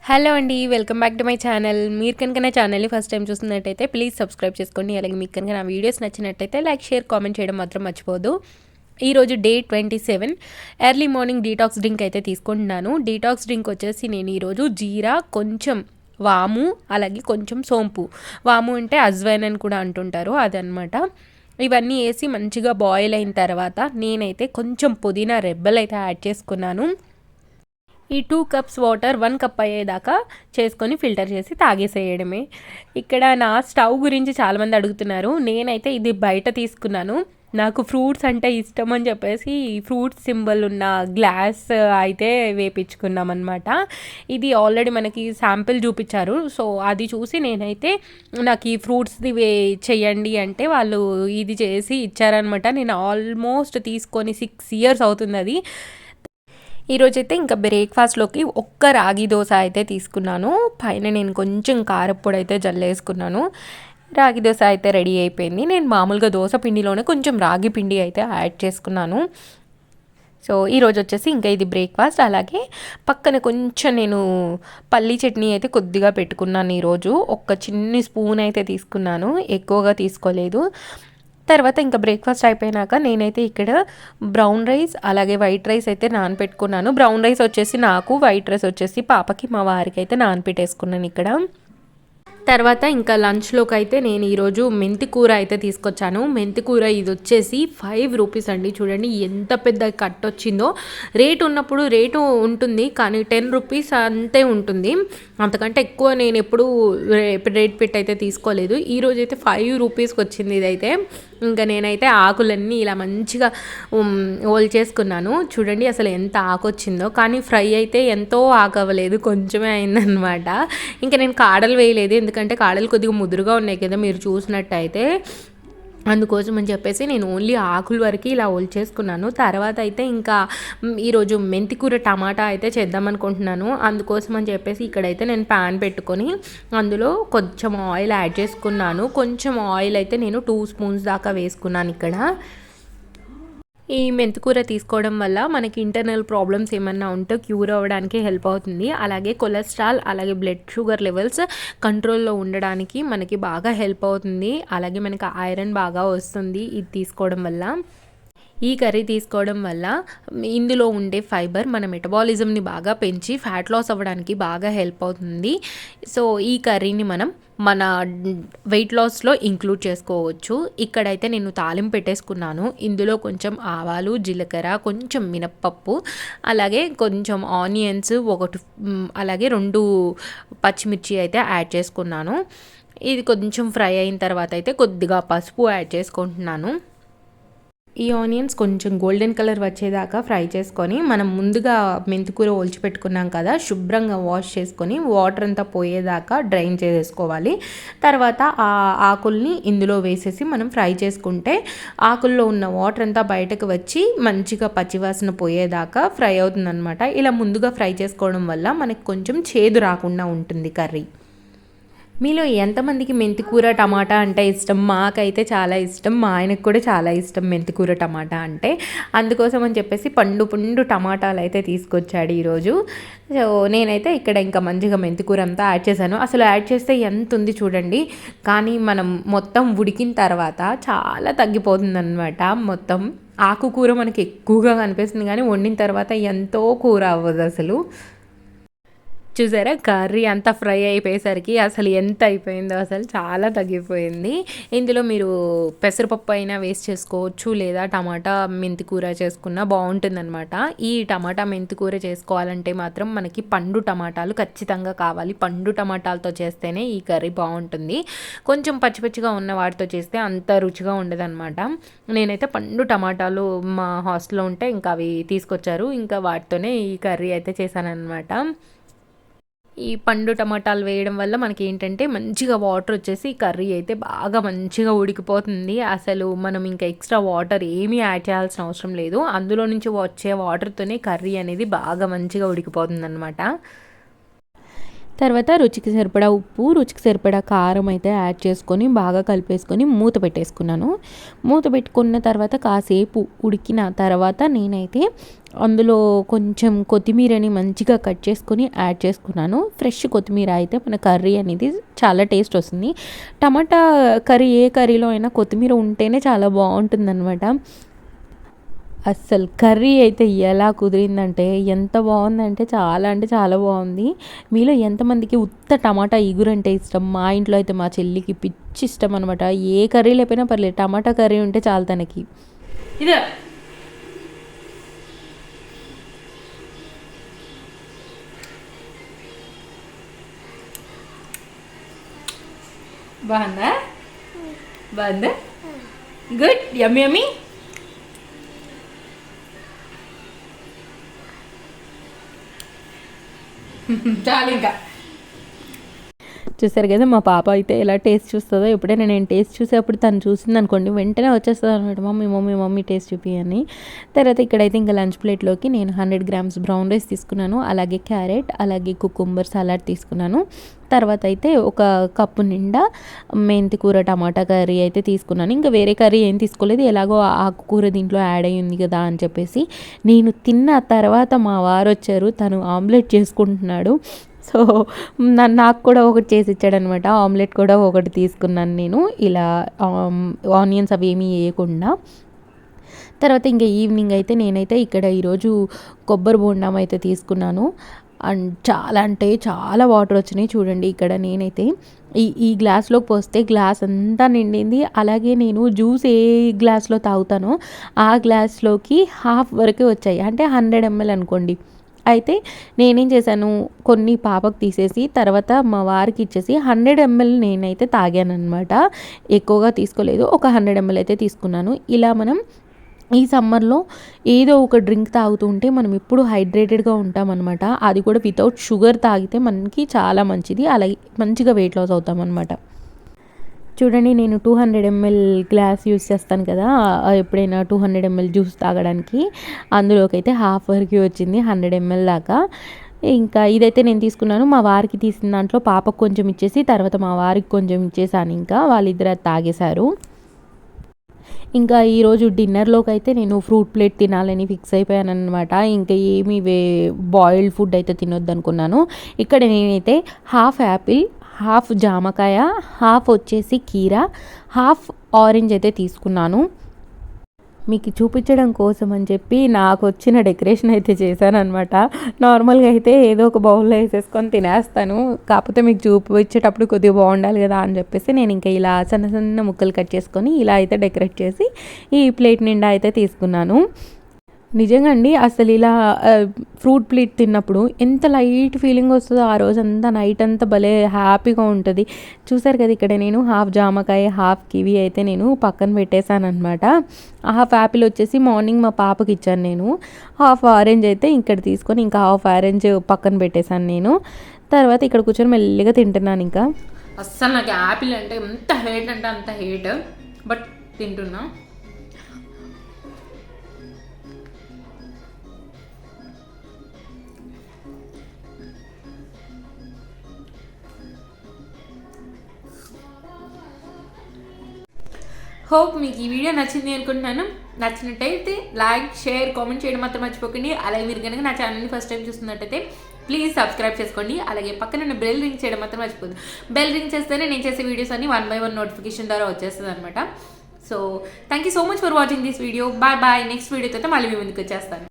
Hello అండి. Welcome back to my channel. మీరు కనుక నా ఛానల్‌ని ఫస్ట్ టైం చూస్తున్నట్టయితే ప్లీజ్ సబ్స్క్రైబ్ చేసుకోండి. అలాగే మీకు కనుక నా వీడియోస్ నచ్చినట్టయితే లైక్, షేర్, కామెంట్ చేయడం మాత్రం మర్చిపోవద్దు. ఈరోజు day 27 early morning detox drink అయితే తీసుకుంటున్నాను. డీటాక్స్ డ్రింక్ వచ్చేసి నేను ఈరోజు జీరా, కొంచెం వాము, అలాగే కొంచెం సోంపు. వాము అంటే అజ్వైన్ అని కూడా అంటుంటారు, అదనమాట. ఇవన్నీ వేసి మంచిగా బాయిల్ అయిన తర్వాత నేనైతే కొంచెం పుదీనా రెబ్బలు అయితే యాడ్ చేసుకున్నాను. ఈ 2 కప్స్ వాటర్ 1 కప్ అయ్యేదాకా చేసుకొని ఫిల్టర్ చేసి తాగేసేయడమే. ఇక్కడ నా స్టవ్ గురించి చాలామంది అడుగుతున్నారు. నేనైతే ఇది బయట తీసుకున్నాను. నాకు ఫ్రూట్స్ అంటే ఇష్టం అని చెప్పేసి ఫ్రూట్స్ సింబల్ ఉన్న గ్లాస్ అయితే వేపించుకున్నాం అనమాట. ఇది ఆల్రెడీ మనకి శాంపిల్ చూపించారు. సో అది చూసి నేనైతే నాకు ఈ ఫ్రూట్స్ది చెయ్యండి అంటే వాళ్ళు ఇది చేసి ఇచ్చారనమాట. నేను ఆల్మోస్ట్ తీసుకొని 6 years అవుతుంది అది. ఈరోజైతే ఇంకా బ్రేక్ఫాస్ట్లోకి ఒక్క రాగి దోశ అయితే తీసుకున్నాను. పైన నేను కొంచెం కారప్పొడి అయితే జల్లేసుకున్నాను. రాగి దోశ అయితే రెడీ అయిపోయింది. నేను మామూలుగా దోశ పిండిలోనే కొంచెం రాగి పిండి అయితే యాడ్ చేసుకున్నాను. సో ఈరోజు వచ్చేసి ఇంకా ఇది బ్రేక్ఫాస్ట్. అలాగే పక్కన కొంచెం నేను పల్లీ చట్నీ అయితే కొద్దిగా పెట్టుకున్నాను. ఈరోజు ఒక చిన్ని స్పూన్ అయితే తీసుకున్నాను, ఎక్కువగా తీసుకోలేదు. తర్వాత ఇంకా బ్రేక్ఫాస్ట్ అయిపోయినాక నేనైతే ఇక్కడ బ్రౌన్ రైస్ అలాగే వైట్ రైస్ అయితే నానపెట్టుకున్నాను. బ్రౌన్ రైస్ వచ్చేసి నాకు, వైట్ రైస్ వచ్చేసి పాపకి, మా వారికి అయితే నానపెట్టేసుకున్నాను ఇక్కడ. తర్వాత ఇంకా లంచ్లోకి అయితే నేను ఈరోజు మెంతి కూర అయితే తీసుకొచ్చాను. మెంతి కూర ఇది వచ్చేసి 5 రూపీస్ అండి. చూడండి ఎంత పెద్ద కట్ వచ్చిందో. రేటు ఉన్నప్పుడు రేటు ఉంటుంది, కానీ 10 రూపీస్ అంతే ఉంటుంది. అంతకంటే ఎక్కువ నేను ఎప్పుడు రేట్ పెట్టి అయితే తీసుకోలేదు. ఈరోజు అయితే 5 రూపీస్కి వచ్చింది ఇదైతే. ఇంకా నేనైతే ఆకులన్నీ ఇలా మంచిగా చేసుకున్నాను. చూడండి అసలు ఎంత ఆకు వచ్చిందో. కానీ ఫ్రై అయితే ఎంతో ఆకు అవ్వలేదు, కొంచెమే అయిందనమాట. ఇంకా నేను కాడలు వేయలేదు, ఎందుకంటే కాడలు కొద్దిగా ముదురుగా ఉన్నాయి కదా మీరు చూసినట్టయితే. అందుకోసం అని చెప్పేసి నేను ఓన్లీ ఆకుల వరకు ఇలా చేసుకున్నాను. తర్వాత అయితే ఇంకా ఈరోజు మెంతికూర టమాటా అయితే చేద్దాం అనుకుంటున్నాను. అందుకోసం అని చెప్పేసి ఇక్కడైతే నేను ప్యాన్ పెట్టుకొని అందులో కొంచెం ఆయిల్ యాడ్ చేసుకున్నాను. కొంచెం ఆయిల్ అయితే నేను 2 స్పూన్స్ దాకా వేసుకున్నాను ఇక్కడ. ఈ మెంతికూర తీసుకోవడం వల్ల మనకి ఇంటర్నల్ ప్రాబ్లమ్స్ ఏమన్నా ఉంటే క్యూర్ అవ్వడానికి హెల్ప్ అవుతుంది. అలాగే కొలెస్ట్రాల్ అలాగే బ్లడ్ షుగర్ లెవెల్స్ కంట్రోల్లో ఉండడానికి మనకి బాగా హెల్ప్ అవుతుంది. అలాగే మనకి ఐరన్ బాగా వస్తుంది ఇది తీసుకోవడం వల్ల. ఈ కర్రీ తీసుకోవడం వల్ల ఇందులో ఉండే ఫైబర్ మన మెటబాలిజంని బాగా పెంచి ఫ్యాట్ లాస్ అవ్వడానికి బాగా హెల్ప్ అవుతుంది. సో ఈ కర్రీని మనం మన వెయిట్ లాస్లో ఇంక్లూడ్ చేసుకోవచ్చు. ఇక్కడైతే నేను తాలింపు పెట్టేసుకున్నాను. ఇందులో కొంచెం ఆవాలు, జీలకర్ర, కొంచెం మినప్పప్పు, అలాగే కొంచెం ఆనియన్స్ అలాగే 2 పచ్చిమిర్చి అయితే యాడ్ చేసుకున్నాను. ఇది కొంచెం ఫ్రై అయిన తర్వాత అయితే కొద్దిగా పసుపు యాడ్ చేసుకుంటున్నాను. ఈ ఆనియన్స్ కొంచెం గోల్డెన్ కలర్ వచ్చేదాకా ఫ్రై చేసుకొని మనం ముందుగా మెంతికూర పెట్టుకున్నాం కదా, శుభ్రంగా వాష్ చేసుకొని వాటర్ అంతా పోయేదాకా డ్రైన్ చేసేసుకోవాలి. తర్వాత ఆ ఆకుల్ని ఇందులో వేసేసి మనం ఫ్రై చేసుకుంటే ఆకుల్లో ఉన్న వాటర్ అంతా బయటకు వచ్చి మంచిగా పచ్చివాసన పోయేదాకా ఫ్రై అవుతుందన్నమాట. ఇలా ముందుగా ఫ్రై చేసుకోవడం వల్ల మనకి కొంచెం చేదు రాకుండా ఉంటుంది కర్రీ. మీలో ఎంతమందికి మెంతికూర టమాటా అంటే ఇష్టం? మాకైతే చాలా ఇష్టం, మా ఆయనకు కూడా చాలా ఇష్టం మెంతికూర టమాటా అంటే. అందుకోసం అని చెప్పేసి పండు టమాటాలు అయితే తీసుకొచ్చాడు ఈరోజు. సో నేనైతే ఇక్కడ ఇంకా మంచిగా మెంతికూర అంతా యాడ్ చేశాను. అసలు యాడ్ చేస్తే ఎంత ఉంది చూడండి, కానీ మనం మొత్తం ఉడికిన తర్వాత చాలా తగ్గిపోతుంది అనమాట. మొత్తం ఆకుకూర మనకి ఎక్కువగా కనిపిస్తుంది, కానీ వండిన తర్వాత ఎంతో కూర అవ్వదు అసలు. చూసారా కర్రీ అంతా ఫ్రై అయిపోయేసరికి అసలు ఎంత అయిపోయిందో, అసలు చాలా తగ్గిపోయింది. ఇందులో మీరు పెసరపప్పు అయినా వేస్ట్ చేసుకోవచ్చు, లేదా టమాటా మెంతికూర చేసుకున్నా బాగుంటుందన్నమాట. ఈ టమాటా మెంతికూర చేసుకోవాలంటే మాత్రం మనకి పండు టమాటాలు ఖచ్చితంగా కావాలి. పండు టమాటాలతో చేస్తేనే ఈ కర్రీ బాగుంటుంది. కొంచెం పచ్చిగా ఉన్న వాటితో చేస్తే అంత రుచిగా ఉండదన్నమాట. నేనైతే పండు టమాటాలు మా హాస్టల్లో ఉంటే ఇంకా అవి తీసుకొచ్చారు, ఇంకా వాటితోనే ఈ కర్రీ అయితే చేశానన్నమాట. ఈ పండు టమాటాలు వేయడం వల్ల మనకి ఏంటంటే మంచిగా వాటర్ వచ్చేసి కర్రీ అయితే బాగా మంచిగా ఉడికిపోతుంది. అసలు మనం ఇంకా ఎక్స్ట్రా వాటర్ ఏమీ యాడ్ చేయాల్సిన అవసరం లేదు. అందులో నుంచి వచ్చే వాటర్తోనే కర్రీ అనేది బాగా మంచిగా ఉడికిపోతుంది అనమాట. తర్వాత రుచికి సరిపడా ఉప్పు, రుచికి సరిపడా కారం అయితే యాడ్ చేసుకొని బాగా కలిపేసుకొని మూత పెట్టేసుకున్నాను. మూత పెట్టుకున్న తర్వాత కాసేపు ఉడికిన తర్వాత నేనైతే అందులో కొంచెం కొత్తిమీరని మంచిగా కట్ చేసుకొని యాడ్ చేసుకున్నాను. ఫ్రెష్ కొత్తిమీర అయితే మన కర్రీ అనేది చాలా టేస్ట్ వస్తుంది. టమాటా కర్రీ ఏ కర్రీలో అయినా కొత్తిమీర ఉంటేనే చాలా బాగుంటుందన్నమాట. అస్సలు కర్రీ అయితే ఎలా కుదిరిందంటే ఎంత బాగుందంటే చాలా అంటే చాలా బాగుంది. మీలో ఎంతమందికి ఉత్త టమాటా ఇగురు అంటే ఇష్టం? మా ఇంట్లో అయితే మా చెల్లికి పిచ్చి ఇష్టం అనమాట. ఏ కర్రీ లేకపోయినా పర్లేదు, టమాటా కర్రీ ఉంటే చాలు తనకి. ఇదే బాగుందా? బాగుందా? గుడ్. యమ్మీ యమ్మీ. చాలు ఇంకా. చూసారు కదా మా పాప అయితే ఎలా టేస్ట్ చూస్తుందో. ఎప్పుడైనా నేను టేస్ట్ చూసేప్పుడు తను చూసింది అనుకోండి వెంటనే వచ్చేస్తుంది అనమాట, మమ్మీ మమ్మీ మమ్మీ టేస్ట్ చూపి అని. తర్వాత ఇక్కడైతే ఇంకా లంచ్ ప్లేట్లోకి నేను 100 గ్రామ్స్ బ్రౌన్ రైస్ తీసుకున్నాను, అలాగే క్యారెట్, అలాగే కుకుంబర్ సలాడ్ తీసుకున్నాను. తర్వాత అయితే ఒక కప్పు నిండా మెంతి కూర టమాటా కర్రీ అయితే తీసుకున్నాను. ఇంకా వేరే కర్రీ ఏం తీసుకోలేదు, ఎలాగో ఆకుకూర దీంట్లో యాడ్ అయ్యింది కదా అని చెప్పేసి. నేను తిన్న తర్వాత మా వారు వచ్చారు, తను ఆమ్లెట్ చేసుకుంటున్నాడు. సో నాకు కూడా ఒకటి చేసి ఇచ్చాడనమాట. ఆమ్లెట్ కూడా ఒకటి తీసుకున్నాను నేను, ఇలా ఆనియన్స్ అవి ఏమీ వేయకుండా. తర్వాత ఇంకా ఈవినింగ్ అయితే నేనైతే ఇక్కడ ఈరోజు కొబ్బరి బోండం అయితే తీసుకున్నాను. అండ్ చాలా అంటే చాలా వాటర్ వచ్చినాయి చూడండి. ఇక్కడ నేనైతే ఈ గ్లాస్లోకి పోస్తే గ్లాస్ అంతా నిండింది. అలాగే నేను జ్యూస్ ఏ గ్లాస్లో తాగుతానో ఆ గ్లాస్లోకి హాఫ్ వరకే వచ్చాయి, అంటే 100 ml అనుకోండి. అయితే నేనేం చేశాను, కొన్ని పాపకు తీసేసి తర్వాత మా వారికి ఇచ్చేసి 100 ml నేనైతే తాగానమాట. ఎక్కువగా తీసుకోలేదు, ఒక 100 ml అయితే తీసుకున్నాను. ఇలా మనం ఈ సమ్మర్లో ఏదో ఒక డ్రింక్ తాగుతూ ఉంటే మనం ఎప్పుడు హైడ్రేటెడ్గా ఉంటామన్నమాట. అది కూడా వితౌట్ షుగర్ తాగితే మనకి చాలా మంచిది, అలాగే మంచిగా వెయిట్ లాస్ అవుతామన్నమాట. చూడండి నేను 200 ml గ్లాస్ యూస్ చేస్తాను కదా, ఎప్పుడైనా 200 ml జ్యూస్ తాగడానికి. అందులోకి అయితే హాఫ్ వరకు వచ్చింది, 100 ml దాకా. ఇంకా ఇదైతే నేను తీసుకున్నాను. మా వారికి తీసిన దాంట్లో పాపకు కొంచెం ఇచ్చేసి తర్వాత మా వారికి కొంచెం ఇచ్చేసాను. ఇంకా వాళ్ళిద్దరు అది తాగేశారు. ఇంకా ఈరోజు డిన్నర్లోకి అయితే నేను ఫ్రూట్ ప్లేట్ తినాలని ఫిక్స్ అయిపోయాను అనమాట. ఇంకా ఏమి బాయిల్డ్ ఫుడ్ అయితే తినొద్దు అనుకున్నాను. ఇక్కడ నేనైతే హాఫ్ యాపిల్, హాఫ్ జామకాయ, హాఫ్ వచ్చేసి కీరా, హాఫ్ ఆరెంజ్ అయితే తీసుకున్నాను. మీకు చూపించడం కోసం అని చెప్పి నాకు వచ్చిన డెకరేషన్ అయితే చేశాను అనమాట. నార్మల్గా అయితే ఏదో ఒక బౌల్లో వేసేసుకొని తినేస్తాను, కాకపోతే మీకు చూపించేటప్పుడు కొద్దిగా బాగుండాలి కదా అని చెప్పేసి నేను ఇంకా ఇలా చిన్న చిన్న ముక్కలు కట్ చేసుకొని ఇలా అయితే డెకరేట్ చేసి ఈ ప్లేట్ నిండా అయితే తీసుకున్నాను. నిజంగా అండి, అసలు ఇలా ఫ్రూట్ ప్లేట్ తిన్నప్పుడు ఎంత లైట్ ఫీలింగ్ వస్తుందో ఆ రోజంతా, నైట్ అంతా భలే హ్యాపీగా ఉంటుంది. చూసారు కదా ఇక్కడ నేను హాఫ్ జామకాయ, హాఫ్ కివి అయితే నేను పక్కన పెట్టేశాను అనమాట. హాఫ్ యాపిల్ వచ్చేసి మార్నింగ్ మా పాపకి ఇచ్చాను నేను. హాఫ్ ఆరెంజ్ అయితే ఇక్కడ తీసుకొని ఇంకా హాఫ్ ఆరెంజ్ పక్కన పెట్టేశాను నేను. తర్వాత ఇక్కడ కూర్చొని మెల్లిగా తింటున్నాను. ఇంకా అస్సలు నాకు యాపిల్ అంటే ఎంత హేట్ అంటే అంత హేట్, బట్ తింటున్నా. హోప్ మీకు ఈ వీడియో నచ్చింది అనుకుంటున్నాను. నచ్చినట్టయితే లైక్, షేర్, కామెంట్ చేయడం మాత్రం మర్చిపోకండి. అలాగే మీరు కనుక నా ఛానల్ని ఫస్ట్ టైం చూస్తున్నట్టయితే ప్లీజ్ సబ్స్క్రైబ్ చేసుకోండి. అలాగే పక్కన బెల్ రింగ్ చేయడం మాత్రం మర్చిపోదు. బెల్ రింగ్ చేస్తేనే నేను చేసే వీడియోస్ అన్ని 1 by 1 నోటిఫికేషన్ ద్వారా వచ్చేస్తుంది అనమాట. So thank you so much for watching this video. Bye bye. Next వీడియోతో మళ్ళీ మీ ముందుకు వచ్చేస్తాను.